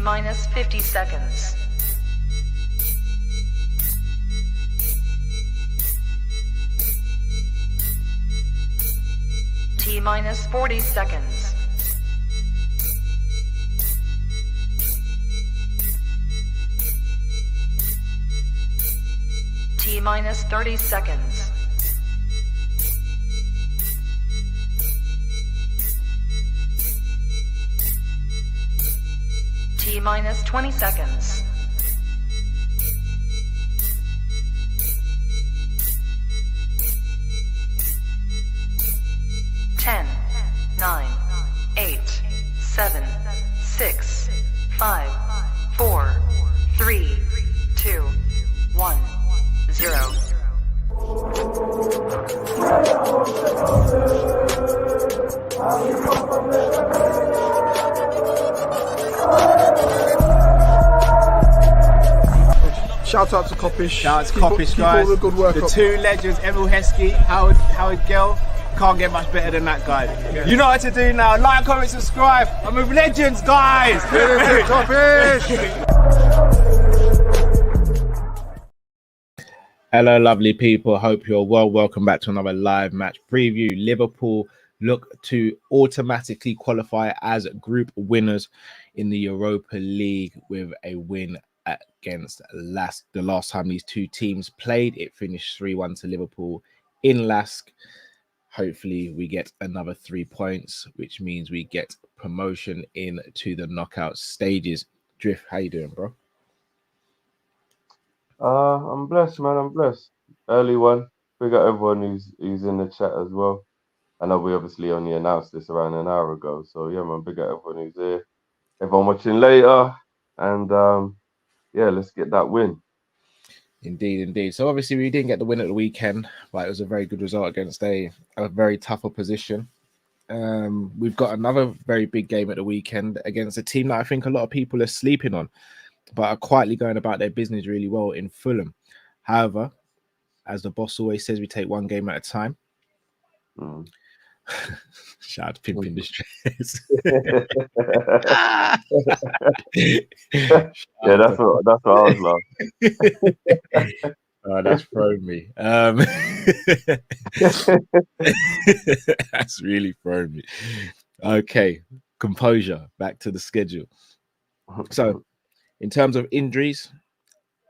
minus 50 seconds. T minus 40 seconds. T minus 30 seconds. T minus 20 seconds. Ten, 9, 8, 7, 6, 5, 4, 3, 2, 1, 0. Shout out to Kop-Ish. Shout out to Kopish, guys. Keep all the good work the up. two legends, Emil Heskey, Howard Gill. Can't get much better than that guy. Yeah. You know what to do now. Like, comment, subscribe. I'm with legends, guys. Kopish. Hello, lovely people. Hope you're well. Welcome back to another live match preview. Liverpool look to automatically qualify as group winners in the Europa League with a win against Lask. The last time these two teams played, it finished 3-1 to Liverpool in Lask. Hopefully we get another 3 points, which means we get promotion into the knockout stages. Drift, how you doing, bro? I'm blessed, man. I'm blessed. Early one. Big up everyone who's in the chat as well. I know we obviously only announced this around an hour ago, so yeah, man. Big up everyone who's here. Everyone watching later, and yeah, let's get that win. Indeed. So obviously we didn't get the win at the weekend, but it was a very good result against a very tough opposition. We've got another very big game at the weekend against a team that I think a lot of people are sleeping on, but are quietly going about their business really well in Fulham. However, as the boss always says, we take one game at a time. Shout out to Pimpin' Distress. Yeah, that's what I was laughing. Oh, that's thrown me. That's really thrown me. Okay, composure. Back to the schedule. So, in terms of injuries,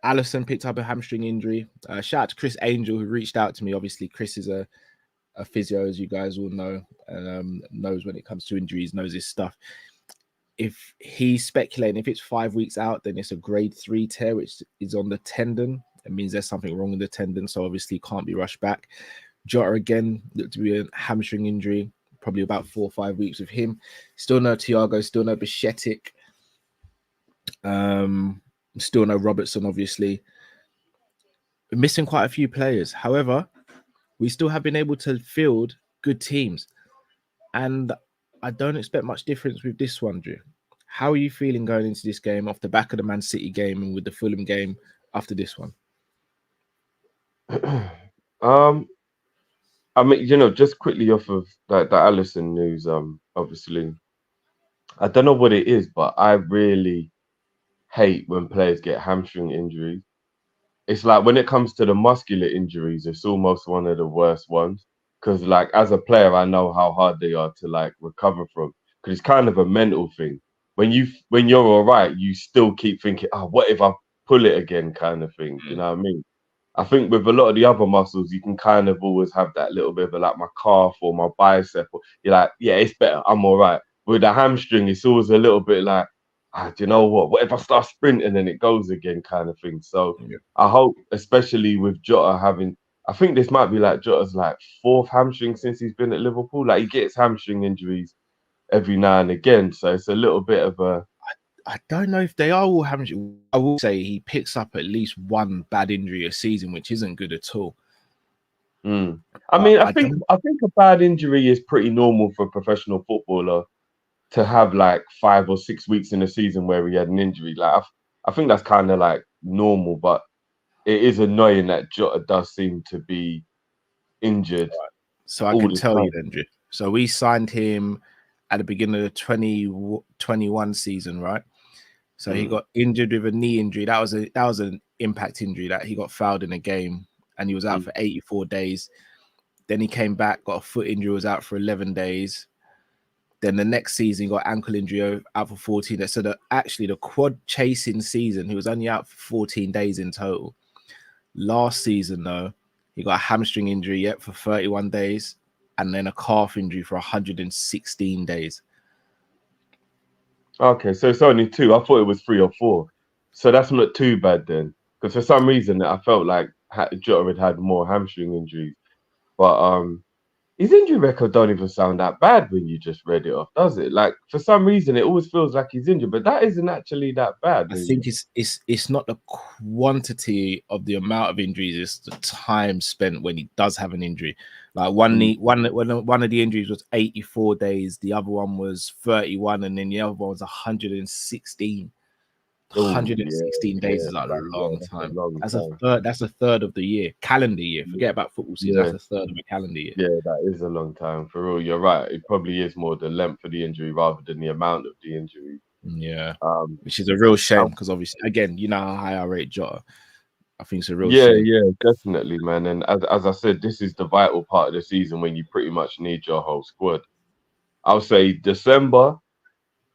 Alisson picked up a hamstring injury. Shout out to Chris Angel, who reached out to me. Obviously, Chris is a physio, as you guys all know, and knows when it comes to injuries, knows his stuff. If he's speculating, if it's 5 weeks out, then it's a grade 3 tear, which is on the tendon. It means there's something wrong with the tendon, so obviously can't be rushed back. Jota again looked to be a hamstring injury, probably about 4 or 5 weeks with him. Still no Thiago, still no Bishetic, still no Robertson, obviously. We're missing quite a few players. However, we still have been able to field good teams. And I don't expect much difference with this one, Drew. How are you feeling going into this game off the back of the Man City game and with the Fulham game after this one? I mean, just quickly off of the Alisson news, obviously, I don't know what it is, but I really hate when players get hamstring injuries. It's like when it comes to the muscular injuries, it's almost one of the worst ones. Because, like, as a player, I know how hard they are to, like, recover from. Because it's kind of a mental thing. When you're all right, you still keep thinking, oh, what if I pull it again, kind of thing. You know what I mean? I think with a lot of the other muscles, you can kind of always have that little bit of like my calf or my bicep. Or you're like, yeah, it's better. I'm all right. With the hamstring, it's always a little bit like, do you know what? What if I start sprinting and it goes again, kind of thing. So yeah. I hope, especially with Jota having, I think this might be like Jota's like 4th hamstring since he's been at Liverpool. Like he gets hamstring injuries every now and again. So it's a little bit of a. I don't know if they are all hamstring. I will say he picks up at least one bad injury a season, which isn't good at all. I mean, I think a bad injury is pretty normal for a professional footballer to have like 5 or 6 weeks in a season where he had an injury. Like I think that's kind of like normal, but it is annoying that Jota does seem to be injured. So I can tell you then, Drew. So we signed him at the beginning of the 2021 season, right? So he got injured with a knee injury. That was an impact injury that he got fouled in a game, and he was out for 84 days. Then he came back, got a foot injury, was out for 11 days. Then the next season, he got ankle injury, out for 14 days. So the quad chasing season, he was only out for 14 days in total. Last season, though, he got a hamstring injury for 31 days, and then a calf injury for 116 days. Okay, so it's only 2. I thought it was 3 or 4. So that's not too bad then. Because for some reason I felt like Jota had more hamstring injuries. But his injury record don't even sound that bad when you just read it off, does it? Like, for some reason it always feels like he's injured, but that isn't actually that bad. I think it's not the quantity of the amount of injuries, it's the time spent when he does have an injury. Like one of the injuries was 84 days, the other one was 31, and then the other one was 116. 116 days is like a long time. That's a third of the year, calendar year. Forget about football season. That's a third of a calendar year. Yeah, that is a long time for real. You're right. It probably is more the length of the injury rather than the amount of the injury. Yeah, which is a real shame because obviously, again, you know how high I rate Jota. I think it's a real shame. Yeah, definitely, man. And as I said, this is the vital part of the season when you pretty much need your whole squad. I'll say December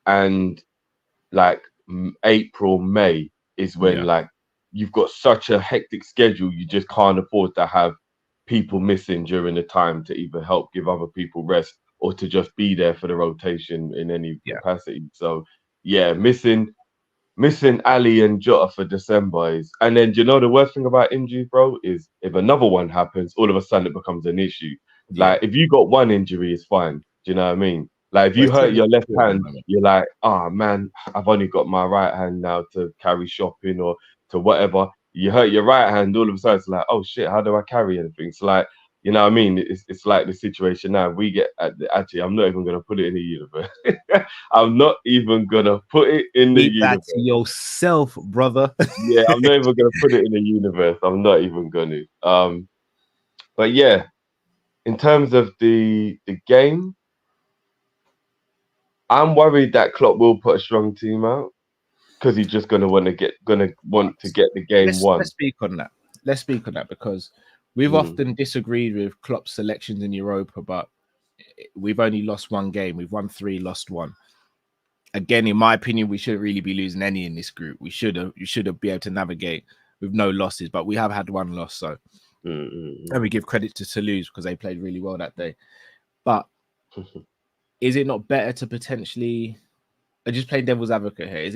and like April, May is when like you've got such a hectic schedule, you just can't afford to have people missing during the time to either help give other people rest or to just be there for the rotation in any capacity. So yeah, missing Ali and Jota for December is, and then do you know the worst thing about injuries, bro, is if another one happens, all of a sudden it becomes an issue. Like if you got one injury, it's fine. Do you know what I mean? Like if you hurt your left hand, you're like, oh man, I've only got my right hand now to carry shopping or to whatever. You hurt your right hand, all of a sudden it's like, oh shit, how do I carry anything? It's like, you know what I mean? It's like the situation now. We get actually, I'm not even gonna put it in the universe. I'm not even gonna put it in the universe. Keep that to yourself, brother. Yeah, I'm not even gonna put it in the universe. I'm not even gonna. But yeah, in terms of the game, I'm worried that Klopp will put a strong team out because he's just gonna want to get the game won. Let's speak on that because we've often disagreed with Klopp's selections in Europa, but we've only lost one game. We've won 3, lost 1. Again, in my opinion, we shouldn't really be losing any in this group. You should have been able to navigate with no losses, but we have had 1 loss. So, and we give credit to Toulouse because they played really well that day. But is it not better to potentially? I just play devil's advocate here. Is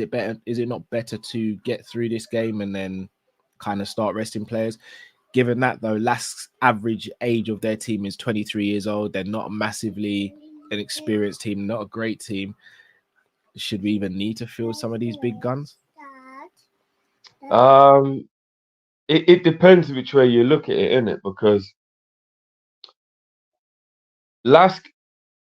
it not better to get through this game and then kind of start resting players? Given that though, Lask's average age of their team is 23 years old. They're not massively an experienced team, not a great team. Should we even need to field some of these big guns? It depends which way you look at it, innit? Because Lask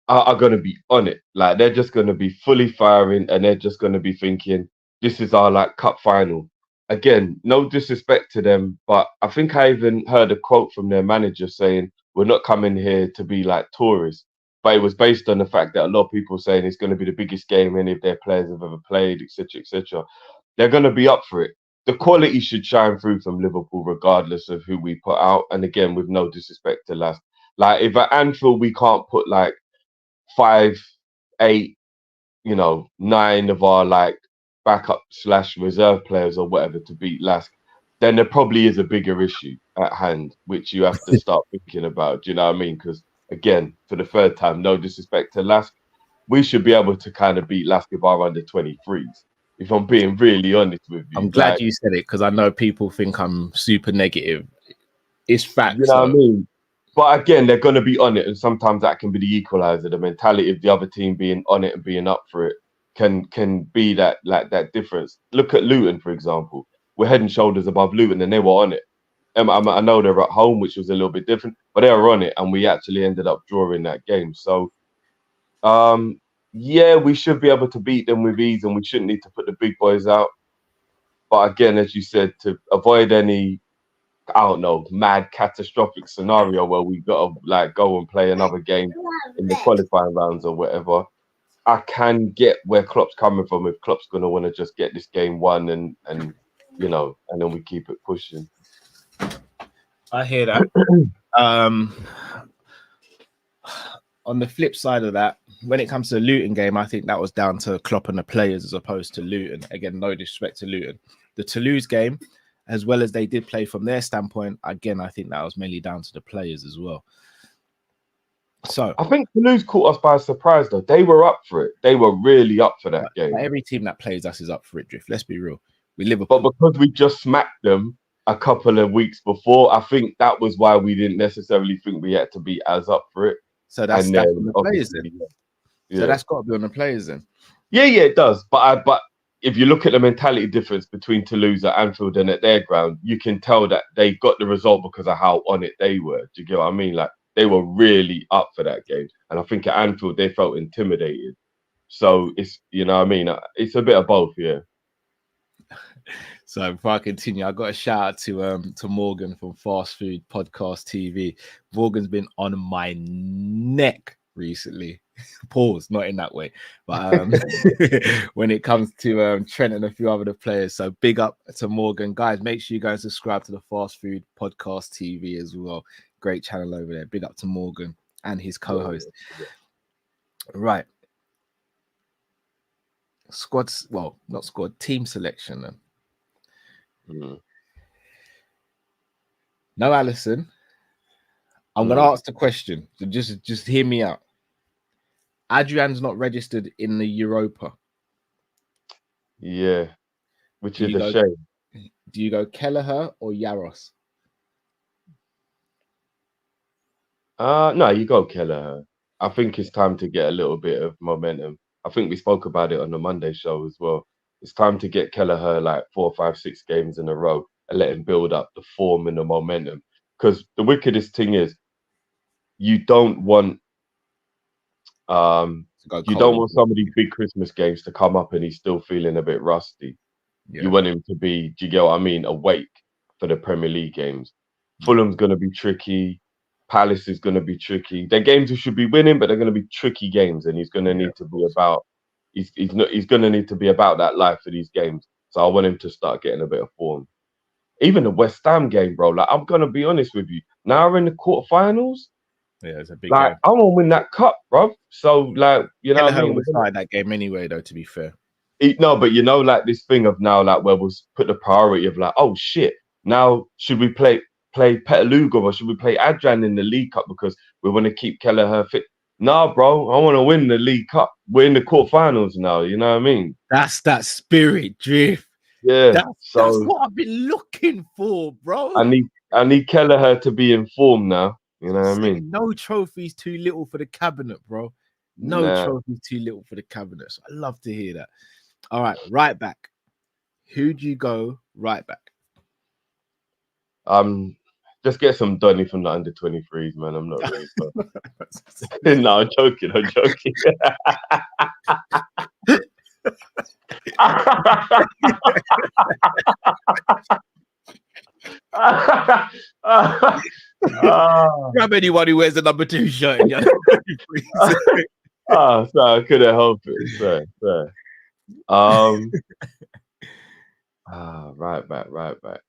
are going to be on it. Like they're just going to be fully firing and they're just going to be thinking, this is our like cup final. Again, no disrespect to them, but I think I even heard a quote from their manager saying, we're not coming here to be like tourists. But it was based on the fact that a lot of people saying it's going to be the biggest game any of their players have ever played, etc., etc. They're going to be up for it. The quality should shine through from Liverpool regardless of who we put out. And again, with no disrespect to Lask. Like if at Anfield we can't put like 5, 8, 9 of our like backup / reserve players or whatever to beat Lask, then there probably is a bigger issue at hand, which you have to start thinking about. Do you know what I mean? Because again, for the third time, no disrespect to Lask, we should be able to kind of beat Lask with our under 23s. If I'm being really honest with you. I'm glad you said it because I know people think I'm super negative. It's facts. You know what I mean? But again, they're going to be on it, and sometimes that can be the equalizer. The mentality of the other team being on it and being up for it can be that difference. Look at Luton, for example. We're head and shoulders above Luton, and they were on it. I know they're at home, which was a little bit different, but they were on it, and we actually ended up drawing that game. So, yeah, we should be able to beat them with ease, and we shouldn't need to put the big boys out. But again, as you said, to avoid any, I don't know, mad catastrophic scenario where we got to like go and play another game in the qualifying rounds or whatever, I can get where Klopp's coming from. If Klopp's gonna want to just get this game won and you know, and then we keep it pushing. I hear that. On the flip side of that, when it comes to the Luton game, I think that was down to Klopp and the players as opposed to Luton. Again, no disrespect to Luton. The Toulouse game, as well as they did play from their standpoint, again, I think that was mainly down to the players as well. So I think Toulouse caught us by surprise, though. They were up for it. They were really up for that game. Every team that plays us is up for it, Drift. Let's be real. We Liverpool. But because we just smacked them a couple of weeks before, I think that was why we didn't necessarily think we had to be as up for it. So that's on the players then. Yeah. So that's got to be on the players then. Yeah, it does. But if you look at the mentality difference between Toulouse at Anfield and at their ground, you can tell that they got the result because of how on it they were. Do you get what I mean? Like, they were really up for that game. And I think at Anfield, they felt intimidated. So it's, you know what I mean? It's a bit of both, yeah. So before I continue, I got a shout out to Morgan from Fast Food Podcast TV. Morgan's been on my neck recently. Pause, not in that way, but when it comes to Trent and a few other players. So big up to Morgan, guys. Make sure you guys subscribe to the Fast Food Podcast TV as well. Great channel over there. Big up to Morgan and his co-host. Right. Squads, well, not squad, team selection then. No, Allison. I'm gonna ask the question. So just hear me out. Adrian's not registered in the Europa. Yeah, which is a shame. Do you go Kelleher or Yaros? No, you go Kelleher. I think it's time to get a little bit of momentum. I think we spoke about it on the Monday show as well. It's time to get Kelleher like 4, 5, 6 games in a row and let him build up the form and the momentum. Because the wickedest thing is, you don't want some of these big Christmas games to come up and he's still feeling a bit rusty. Yeah. You want him to be, do you get what I mean, awake for the Premier League games. Fulham's going to be tricky. Palace is going to be tricky. They're games he should be winning, but they're going to be tricky games, and he's going to need to be about. He's going to need to be about that life for these games. So I want him to start getting a bit of form. Even the West Ham game, bro. Like, I'm going to be honest with you. Now we're in the quarterfinals. Yeah, it's a big game. I want to win that cup, bro. So, like, you know what I mean? We'll decide that game anyway, though, to be fair. No, but you know, like this thing of now, like, where we'll put the priority of like, oh, shit. Now, should we play Petalugov or should we play Adrian in the League Cup because we want to keep Kelleher fit? Nah, bro, I want to win the League Cup. We're in the quarterfinals now, you know what I mean? That's that spirit, Drift. Yeah. That's what I've been looking for, bro. I need Kelleher to be informed now. You know what I mean? No trophies too little for the cabinet, bro. No trophies too little for the cabinet. So I love to hear that. All right, right back. Who'd you go right back? Just get some Donny from the under 23s, man. I'm not really No, I'm joking. Grab anyone who wears the number 2 shirt. So I couldn't help it. Sorry. Right back.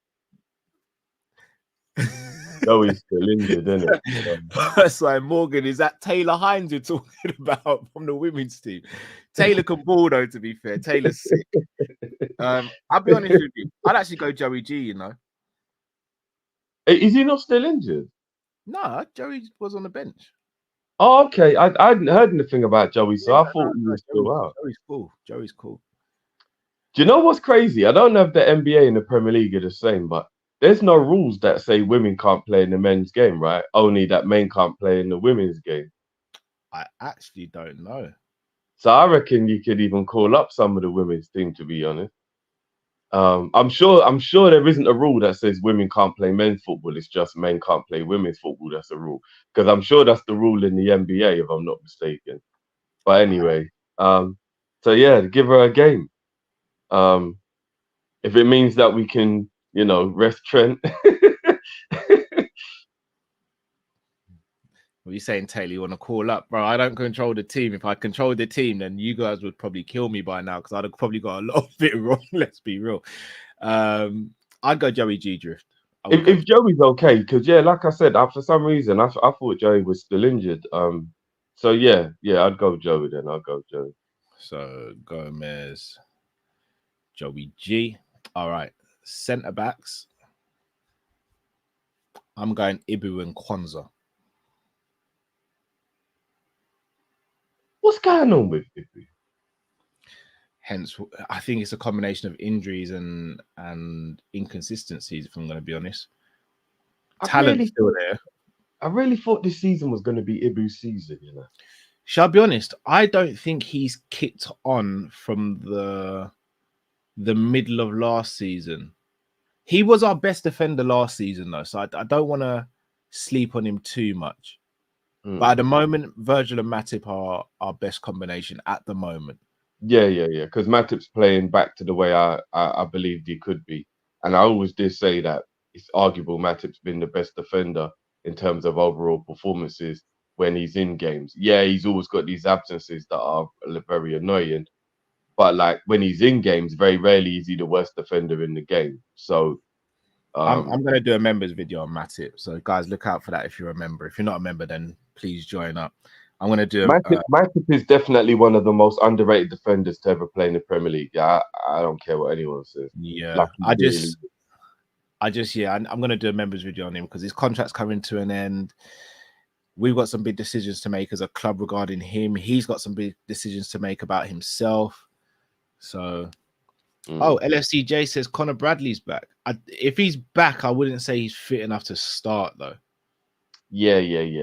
Joey's still injured, isn't it? That's why Morgan, is that Taylor Hines you're talking about from the women's team? Taylor can ball though, to be fair. Taylor's sick. I'll be honest with you. I'd actually go Joey G, you know. Is he not still injured? No, Joey was on the bench. Oh, okay. I hadn't heard anything about Joey, so I thought he was still out. Joey's cool. Do you know what's crazy? I don't know if the NBA and the Premier League are the same, but there's no rules that say women can't play in the men's game, right? Only that men can't play in the women's game. I actually don't know. So I reckon you could even call up some of the women's team, to be honest. I'm sure there isn't a rule that says women can't play men's football. It's just men can't play women's football. That's a rule. Because I'm sure that's the rule in the NBA, if I'm not mistaken. But anyway, so yeah, give her a game. If it means that we can, you know, rest Trent. What are you saying, Taylor? You want to call up, bro? I don't control the team. If I controlled the team, then you guys would probably kill me by now because I'd have probably got a lot of it wrong. Let's be real. I'd go Joey G Drift. If Joey's okay, because like I said, for some reason I thought Joey was still injured. So yeah, I'd go Joey then. I'll go Joey. So Gomez, Joey G. All right, centre backs. I'm going Ibu and Kwanzaa. What's going on with Ibu? Hence, I think it's a combination of injuries and inconsistencies, if I'm going to be honest. Talent's still there. I really thought this season was going to be Ibu's season, you know. Shall I be honest? I don't think he's kicked on from the middle of last season. He was our best defender last season, though, so I don't want to sleep on him too much. But at the moment, Virgil and Matip are our best combination at the moment. Yeah. Because Matip's playing back to the way I believed he could be. And I always did say that it's arguable Matip's been the best defender in terms of overall performances when he's in games. Yeah, he's always got these absences that are very annoying. But like when he's in games, very rarely is he the worst defender in the game. So I'm going to do a members video on Matip. So guys, look out for that if you're a member. If you're not a member, then please join up. I'm going to do Matip is definitely one of the most underrated defenders to ever play in the Premier League. Yeah, I don't care what anyone says. Yeah, like, I'm going to do a members video on him because his contract's coming to an end. We've got some big decisions to make as a club regarding him. He's got some big decisions to make about himself. So, LFCJ says Connor Bradley's back. If he's back, I wouldn't say he's fit enough to start, though. Yeah.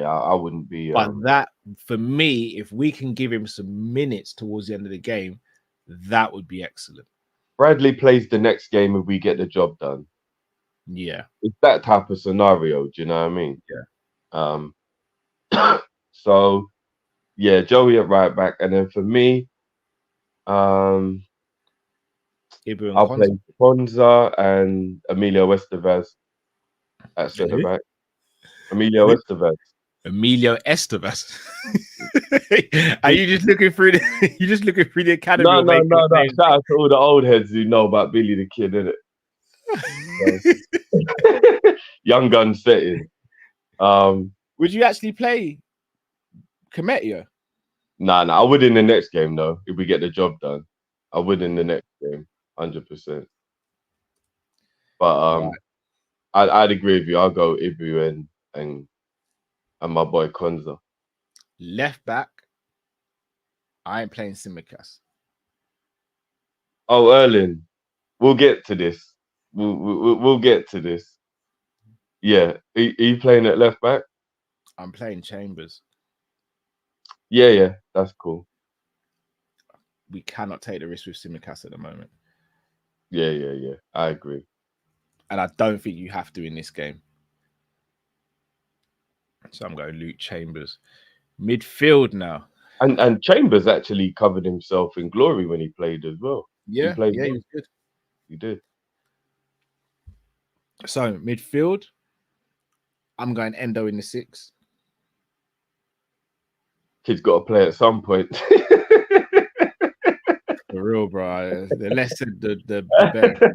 I wouldn't be. But that, for me, if we can give him some minutes towards the end of the game, that would be excellent. Bradley plays the next game if we get the job done. Yeah. It's that type of scenario. Do you know what I mean? Yeah. So, yeah, Joey at right back. And then for me, I'll play Kwanzaa and Emilio Estevez at centre back. Emilio Estevez. Are you just looking through the academy? No. Shout out to all the old heads who know about Billy the Kid, innit? Young gun setting. Would you actually play Kometio? Nah. I would in the next game though. If we get the job done, I would in the next game, 100%. But I'd agree with you. I'll go Ibu and my boy Kwanzaa. Left back, I ain't playing Simicast. Oh, Erling, we'll get to this. We'll get to this. Yeah, are you playing at left back? I'm playing Chambers. Yeah, that's cool. We cannot take the risk with Simicast at the moment. Yeah. I agree. And I don't think you have to in this game. So I'm going Luke Chambers. Midfield now. And Chambers actually covered himself in glory when he played as well. Yeah, he was good. He did. So midfield, I'm going Endo in the 6. Kid's got to play at some point. For real, bro. The less said, the better.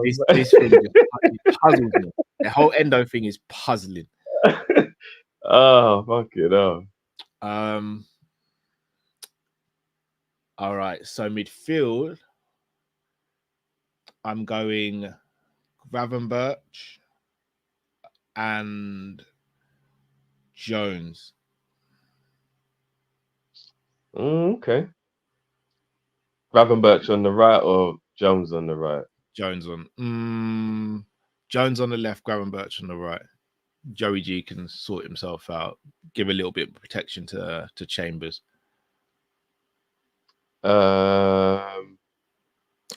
This thing just puzzles me. The whole Endo thing is puzzling. Oh, fuck it up. All right. So midfield, I'm going Gravenberch and Jones. Okay. Gravenberch on the right or Jones on the right? Jones on the left, Gravenberch on the right. Joey G can sort himself out. Give a little bit of protection to Chambers. I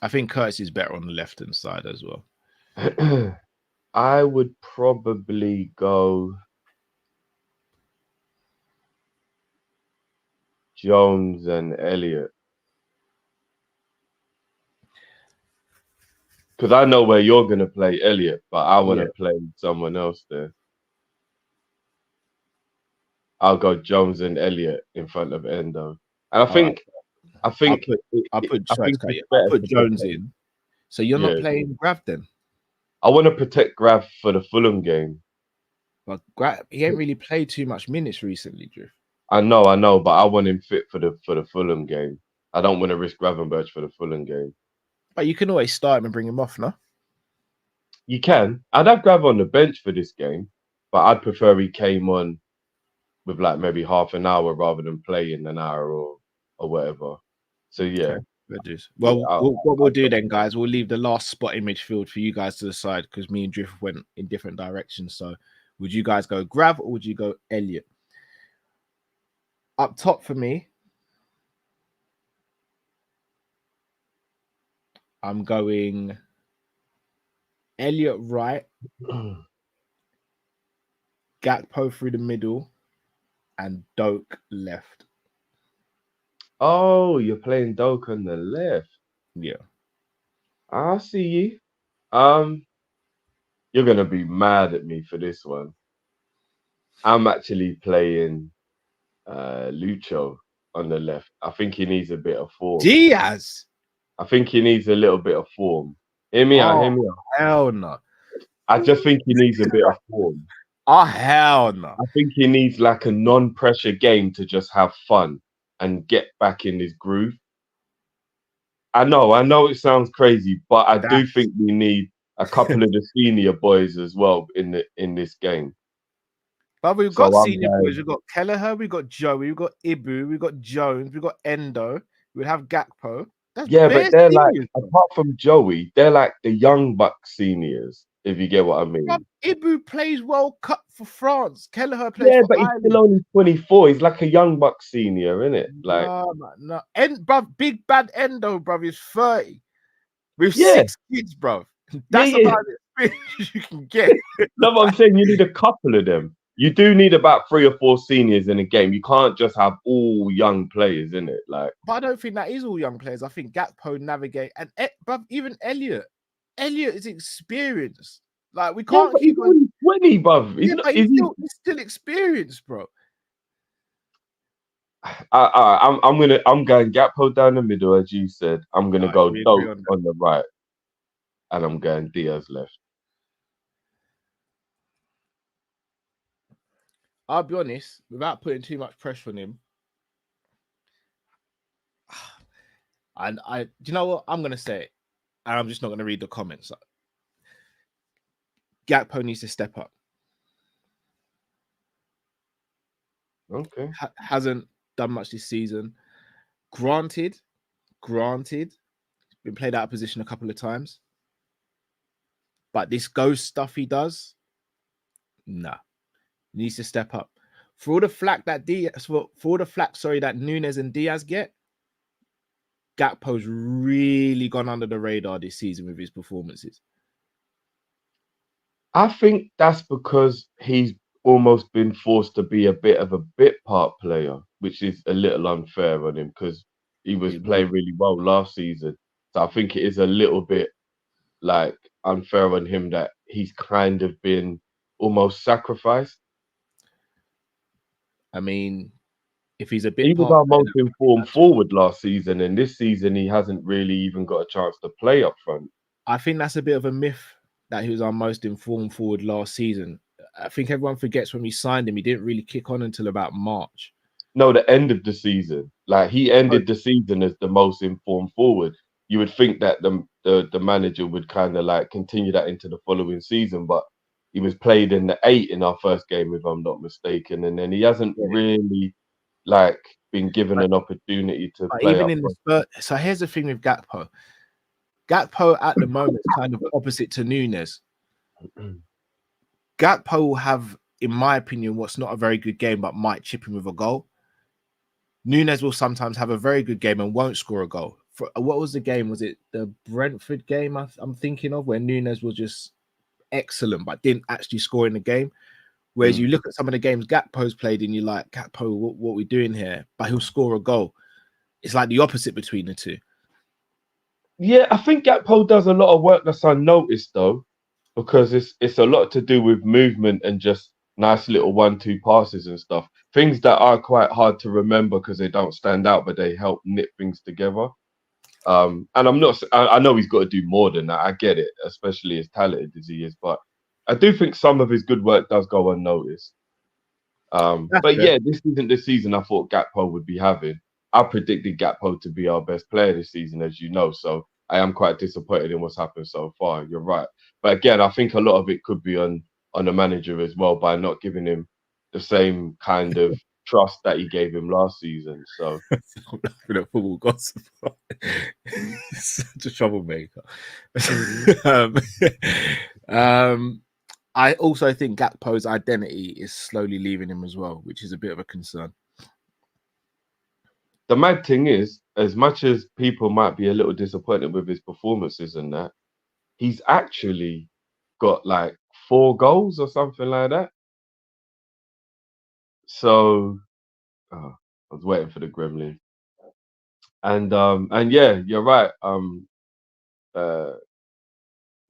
think Curtis is better on the left-hand side as well. I would probably go Jones and Elliott. Because I know where you're going to play Elliott, but I want to play someone else there. I'll go Jones and Elliott in front of Endo. And All right. I think I'll put I sorry to think cut it's you. I'll better put to Jones protect. in. So you're not Yeah, playing Grav then? I want to protect Grav for the Fulham game. But Grav, he ain't really played too much minutes recently, Drift. I know, but I want him fit for the Fulham game. I don't want to risk Gravenberch for the Fulham game. But you can always start him and bring him off, no? You can. I'd have Grav on the bench for this game, but I'd prefer he came on with like maybe half an hour rather than playing an hour or whatever. So yeah. Okay. Well, Yeah, what we'll do then, guys, we'll leave the last spot in midfield for you guys to decide because me and Drift went in different directions. So, would you guys go Grav or would you go Elliot? Up top for me, I'm going Elliot right, Gakpo through the middle, and Doak left. Oh, you're playing Doak on the left. Yeah. I see you. You're gonna be mad at me for this one. I'm actually playing Lucho on the left. I think he needs a bit of form. Diaz. I think he needs a little bit of form. Hear me out. Hear me out. Hell no. I just think he needs a bit of form. Oh, hell no. I think he needs like a non-pressure game to just have fun and get back in his groove. I know it sounds crazy, but I do think we need a couple of the senior boys as well in this game. But we've got senior boys. We've got Kelleher, we've got Joey, we've got Ibu, we've got Jones, we've got Endo, we'd have Gakpo. That's yeah, but they're seniors, like, apart from Joey, they're like the young buck seniors, if you get what I mean. Ibu plays World Cup for France. Kelleher plays for but Ireland. he's still only 24. He's like a young buck senior, isn't it? Like, no. Bruv, big bad Endo, bruv, is 30 with 6 kids, bruv. That's about the experience you can get. No, but I'm saying you need a couple of them. You do need about 3 or 4 seniors in a game. You can't just have all young players in it. Like, but I don't think that is all young players. I think Gakpo navigate and bruv, even Elliot is experienced. Like we can't keep on 20, bruv. He's still experienced, bro. I'm going Gakpo down the middle, as you said. I'm gonna go Doak on the right, and I'm going Diaz left. I'll be honest, without putting too much pressure on him. And do you know what? I'm gonna say it, and I'm just not gonna read the comments. Gakpo needs to step up. Okay. Hasn't done much this season. Granted, been played out of position a couple of times. But this ghost stuff he does, nah. Needs to step up. For all the flack that that Nunes and Diaz get, Gakpo's really gone under the radar this season with his performances. I think that's because he's almost been forced to be a bit of a bit part player, which is a little unfair on him because he was playing really well last season. So I think it is a little bit like unfair on him that he's kind of been almost sacrificed. I mean, if he's a bit, he was our most informed forward last season, and this season he hasn't really even got a chance to play up front. I think that's a bit of a myth that he was our most informed forward last season. I think everyone forgets when we signed him, he didn't really kick on until about March. No, the end of the season. Like he ended the season as the most informed forward. You would think that the manager would kind of like continue that into the following season, but he was played in the 8 in our first game, if I'm not mistaken, and then he hasn't really like been given an opportunity to play. Even in the so here's the thing with Gakpo. Gakpo at the moment is kind of opposite to Nunes. Gakpo will have, in my opinion, what's not a very good game, but might chip him with a goal. Nunes will sometimes have a very good game and won't score a goal. What was the game? Was it the Brentford game I'm thinking of, where Nunes was just excellent but didn't actually score in the game? Whereas you look at some of the games Gakpo's played and you're like, Gakpo, what are we doing here? But he'll score a goal. It's like the opposite between the two. Yeah, I think Gakpo does a lot of work that's unnoticed though, because it's a lot to do with movement and just nice little 1-2 passes and stuff. Things that are quite hard to remember because they don't stand out, but they help knit things together. And I know he's got to do more than that. I get it, especially as talented as he is, but I do think some of his good work does go unnoticed. But yeah, this isn't the season I thought Gakpo would be having. I predicted Gakpo to be our best player this season, as you know. So I am quite disappointed in what's happened so far. You're right. But again, I think a lot of it could be on the manager as well by not giving him the same kind of trust that he gave him last season. So I'm laughing at football gossip. Such a troublemaker. I also think Gakpo's identity is slowly leaving him as well, which is a bit of a concern. the mad thing is, as much as people might be a little disappointed with his performances and that, he's actually got like 4 goals or something like that. So I was waiting for the gremlin. And yeah, you're right.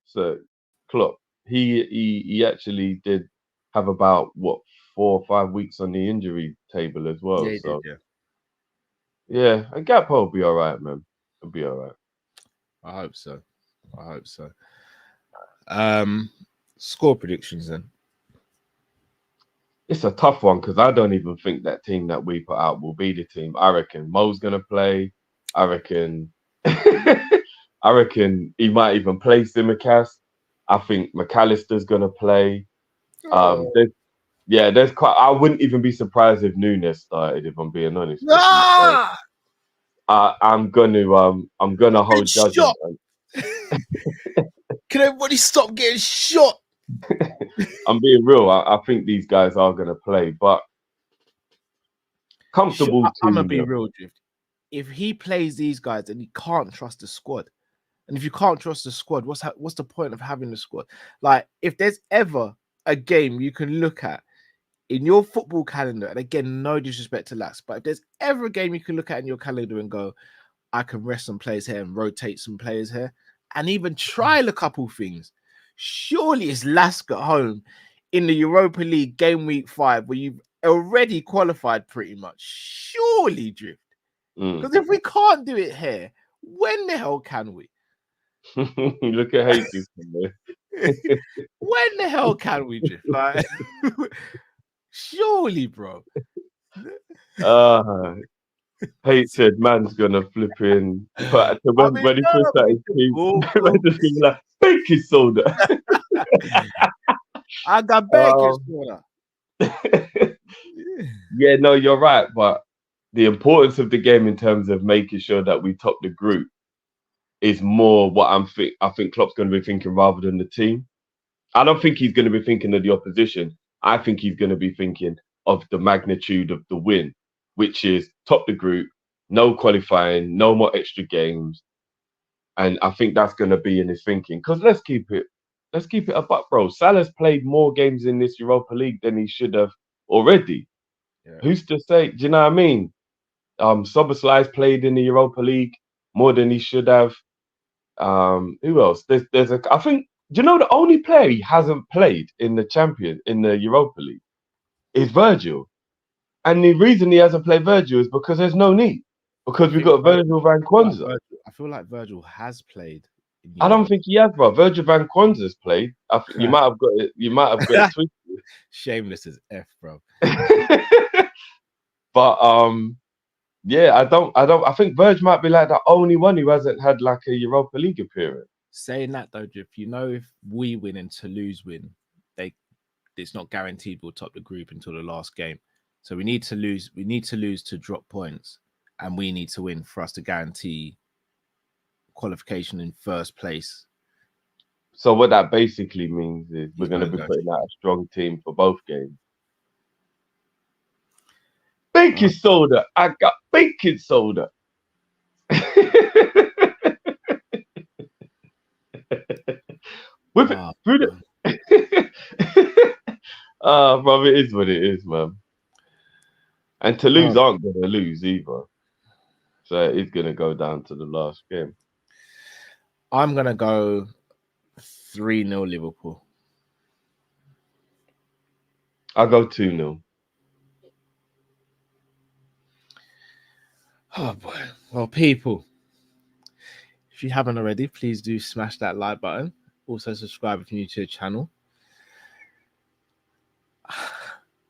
So Klopp, he actually did have about 4 or 5 weeks on the injury table as well. Yeah, he So did, yeah, and Gakpo will be all right, man. He'll be all right. I hope so. Score predictions then. It's a tough one because I don't even think that team that we put out will be the team. I reckon Mo's gonna play. I reckon I reckon he might even play Simicast. I think McAllister's gonna play. There's quite. I wouldn't even be surprised if Nunes started. If I'm being honest. I'm gonna hold judgment. Can everybody stop getting shot? I'm being real. I think these guys are gonna play, but comfortable. I'm gonna be real, Drift. If he plays these guys and he can't trust the squad, and if you can't trust the squad, what's the point of having the squad? Like, if there's ever a game you can look at in your football calendar, and again, no disrespect to Lask, but if there's ever a game you can look at in your calendar and go, I can rest some players here and rotate some players here, and even trial a couple things, surely it's Lask at home in the Europa League game week 5 where you've already qualified pretty much. Surely, Drift. Because if we can't do it here, when the hell can we? Look at Jesus. When the hell can we, Drift? Like, surely, bro. Hate said man's gonna flip in, but when he puts that in team, like baking soda. I got baking soda. Yeah, no, you're right, but the importance of the game in terms of making sure that we top the group is more what I think Klopp's going to be thinking rather than the team. I don't think he's going to be thinking of the opposition. I think he's going to be thinking of the magnitude of the win, which is top the group, no qualifying, no more extra games. And I think that's going to be in his thinking. Because let's keep it a buck, bro. Salah's played more games in this Europa League than he should have already. Yeah. Who's to say? Do you know what I mean? Soboslai's played in the Europa League more than he should have. Who else? I think, do you know the only player he hasn't played in the Europa League is Virgil. And the reason he hasn't played Virgil is because there's no need. Because we've got Virgil van Quanza. I feel like Virgil has played. I don't think he has, bro. Virgil van Quanza's played. You might have got it. You might have got it twisted. Shameless as F, bro. But yeah, I think Virgil might be like the only one who hasn't had like a Europa League appearance. Saying that though, if you know, if we win and Toulouse win, it's not guaranteed we'll top the group until the last game. So we need to lose. We need to lose to drop points, and we need to win for us to guarantee qualification in first place. So what that basically means is we're going to be putting out a strong team for both games. Baking soda. I got baking soda. Whip it through the. Bro, it is what it is, man. And Toulouse aren't going to lose either. So it's going to go down to the last game. I'm going to go 3-0 Liverpool. I'll go 2-0. Oh boy. Well, people, if you haven't already, please do smash that like button. Also, subscribe if you're new to the channel.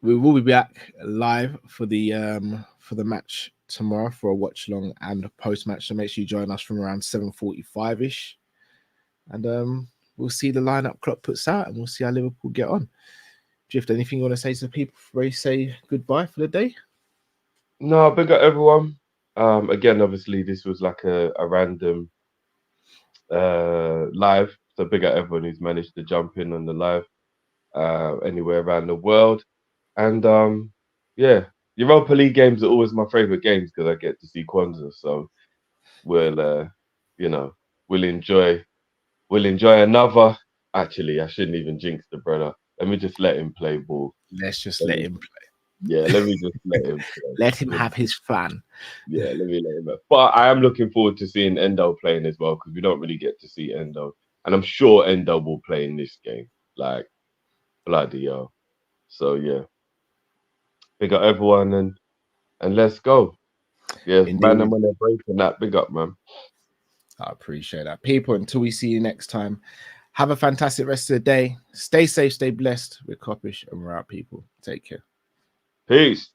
We will be back live for the match tomorrow for a watch along and a post match. So make sure you join us from around 7:45 ish, and we'll see the lineup Klopp puts out, and we'll see how Liverpool get on. Drift, anything you want to say to the people before you say goodbye for the day? No, big up everyone. Again, obviously, this was like a random live. So big up everyone who's managed to jump in on the live anywhere around the world. And yeah, Europa League games are always my favorite games because I get to see Kwanzaa. So we'll we'll enjoy another. Actually, I shouldn't even jinx the brother. Let me just let him play ball. Let's just let him play. Yeah, let me just let him play. Let him have his fun. Yeah, let me let him play. But I am looking forward to seeing Endo playing as well because we don't really get to see Endo. And I'm sure Endo will play in this game. Like, bloody hell. So, yeah. Big up everyone and let's go. Yeah, Indeed. man, I'm on a break and that. Big up, man. I appreciate that. People, until we see you next time, have a fantastic rest of the day. Stay safe, stay blessed. We're Kopish and we're out, people. Take care. Peace.